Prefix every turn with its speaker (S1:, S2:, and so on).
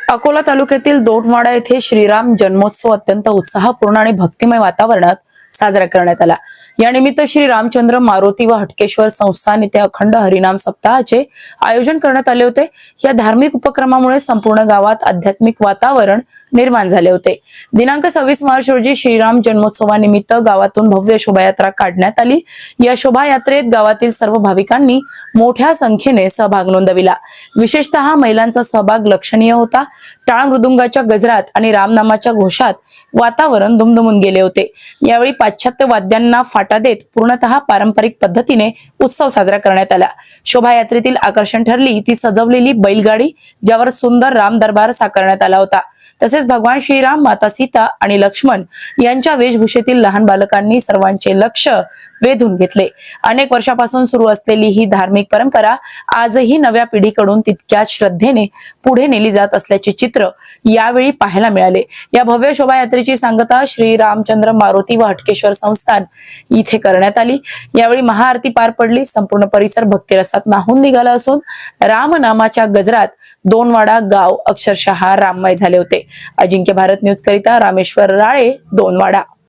S1: अकोला तालुक्यातील दोनवाडा येथे श्रीराम जन्मोत्सव अत्यंत उत्साहपूर्ण आणि भक्तिमय वातावरणात साजरा करण्यात आला। या निमित्त श्री रामचंद्र मारुती व हटकेश्वर संस्थान येथे अखंड हरिनाम सप्ताहाचे आयोजन करण्यात आले होते। या धार्मिक उपक्रमामुळे संपूर्ण गावात आध्यात्मिक वातावरण निर्माण झाले होते। दिनांक 26 मार्च रोजी श्रीराम जन्मोत्सवानिमित्त गावातून भव्य शोभायात्रा काढण्यात आली। या शोभायात्रेत गावातील सर्व भाविकांनी मोठ्या संख्येने सहभाग नोंदविला। विशेषतः महिलांचा सहभाग लक्षणीय होता। टाळ मृदुंगाच्या गजरात आणि रामनामाच्या घोषात वातावरण दुमदुमून गेले होते। यावेळी पाश्चात्य वाद्यांना फाटा देत पूर्णतः पारंपरिक पद्धतीने उत्सव साजरा करण्यात आला। शोभायात्रेतील आकर्षण ठरली ती सजवलेली बैलगाडी, ज्यावर सुंदर राम दरबार साकारण्यात आला होता। तसेच भगवान श्रीराम, माता सीता आणि लक्ष्मण यांच्या वेशभूषेतील लहान बालकांनी सर्वांचे लक्ष वेधून घेतले। अनेक वर्षापासून सुरू असलेली ही धार्मिक परंपरा आजही नव्या पिढीकडून तितक्याच श्रद्धेने पुढे नेली जात असल्याचे चित्र यावेळी पाहायला मिळाले। या भव्य शोभायात्रेची सांगता श्री रामचंद्र मारुती व हटकेश्वर संस्थान इथे करण्यात आली। यावेळी महाआरती पार पडली। संपूर्ण परिसर भक्तिरसात न्हाऊन निघाला असून रामनामाच्या गजरात दोनवाडा गाव अक्षरशः राममय झाले होते। अजिंक्य भारत न्यूज करिता रामेश्वर राळे, दोनवाडा।